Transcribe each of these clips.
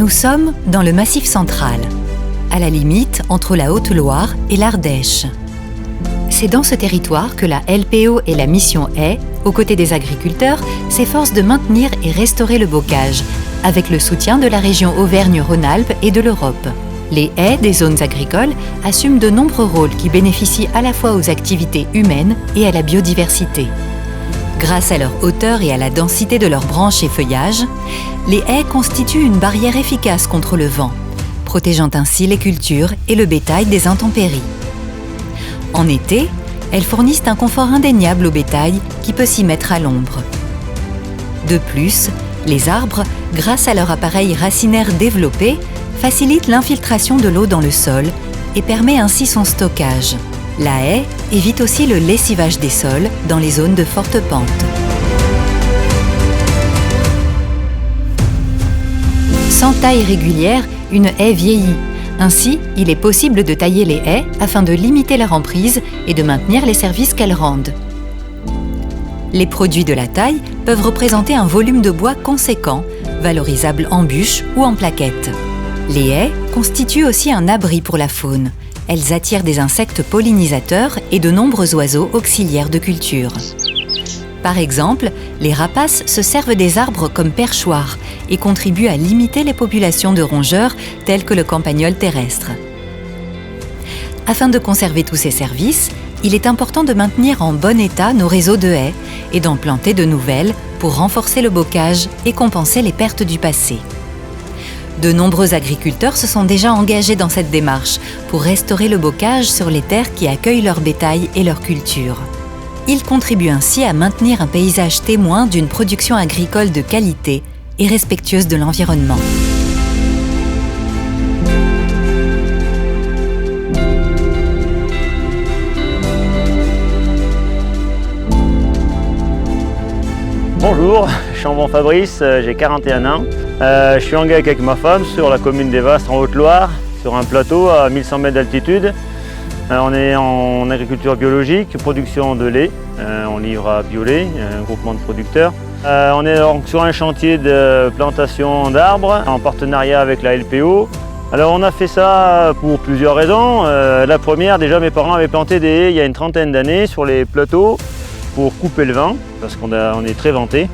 Nous sommes dans le Massif central, à la limite entre la Haute-Loire et l'Ardèche. C'est dans ce territoire que la LPO et la mission Haies, aux côtés des agriculteurs, s'efforcent de maintenir et restaurer le bocage, avec le soutien de la région Auvergne-Rhône-Alpes et de l'Europe. Les haies des zones agricoles assument de nombreux rôles qui bénéficient à la fois aux activités humaines et à la biodiversité. Grâce à leur hauteur et à la densité de leurs branches et feuillages, les haies constituent une barrière efficace contre le vent, protégeant ainsi les cultures et le bétail des intempéries. En été, elles fournissent un confort indéniable au bétail qui peut s'y mettre à l'ombre. De plus, les arbres, grâce à leur appareil racinaire développé, facilitent l'infiltration de l'eau dans le sol et permet ainsi son stockage. La haie évite aussi le lessivage des sols dans les zones de forte pente. Sans taille régulière, une haie vieillit. Ainsi, il est possible de tailler les haies afin de limiter leur emprise et de maintenir les services qu'elles rendent. Les produits de la taille peuvent représenter un volume de bois conséquent, valorisable en bûches ou en plaquettes. Les haies constituent aussi un abri pour la faune. Elles attirent des insectes pollinisateurs et de nombreux oiseaux auxiliaires de culture. Par exemple, les rapaces se servent des arbres comme perchoirs et contribuent à limiter les populations de rongeurs tels que le campagnol terrestre. Afin de conserver tous ces services, il est important de maintenir en bon état nos réseaux de haies et d'en planter de nouvelles pour renforcer le bocage et compenser les pertes du passé. De nombreux agriculteurs se sont déjà engagés dans cette démarche pour restaurer le bocage sur les terres qui accueillent leur bétail et leur culture. Ils contribuent ainsi à maintenir un paysage témoin d'une production agricole de qualité et respectueuse de l'environnement. Bonjour, Chambon Fabrice, j'ai 41 ans. Je suis engagé avec ma femme sur la commune des Vastres en Haute-Loire, sur un plateau à 1100 mètres d'altitude. On est en agriculture biologique, production de lait. On livre à Biolait, un groupement de producteurs. On est donc sur un chantier de plantation d'arbres en partenariat avec la LPO. Alors on a fait ça pour plusieurs raisons. La première, déjà mes parents avaient planté des haies il y a une trentaine d'années sur les plateaux pour couper le vent, parce qu'on est très venté.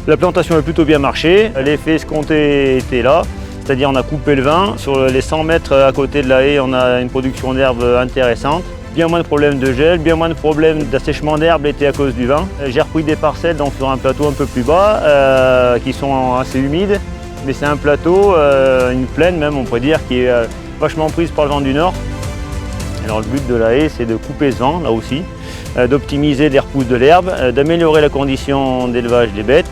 La plantation a plutôt bien marché, l'effet escompté était là, c'est-à-dire on a coupé le vent. Sur les 100 mètres à côté de la haie, on a une production d'herbe intéressante. Bien moins de problèmes de gel, bien moins de problèmes d'assèchement d'herbe l'été à cause du vent. J'ai repris des parcelles donc, sur un plateau un peu plus bas, qui sont assez humides. Mais c'est un plateau, une plaine même on pourrait dire, qui est vachement prise par le vent du nord. Alors le but de la haie, c'est de couper ce vent, là aussi, d'optimiser les repousses de l'herbe, d'améliorer la condition d'élevage des bêtes.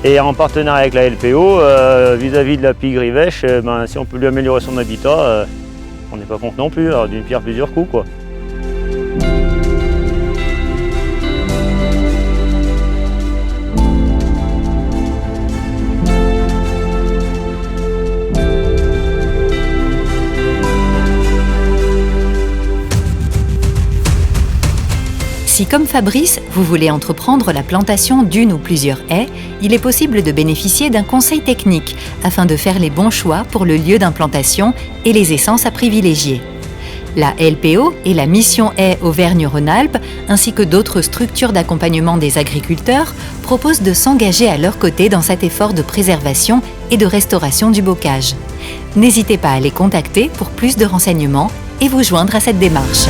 Et en partenariat avec la LPO, vis-à-vis de la pie grivèche, si on peut lui améliorer son habitat, on n'est pas contre non plus, alors d'une pierre plusieurs coups, quoi. Si, comme Fabrice, vous voulez entreprendre la plantation d'une ou plusieurs haies, il est possible de bénéficier d'un conseil technique afin de faire les bons choix pour le lieu d'implantation et les essences à privilégier. La LPO et la mission Haies Auvergne-Rhône-Alpes, ainsi que d'autres structures d'accompagnement des agriculteurs, proposent de s'engager à leur côté dans cet effort de préservation et de restauration du bocage. N'hésitez pas à les contacter pour plus de renseignements et vous joindre à cette démarche.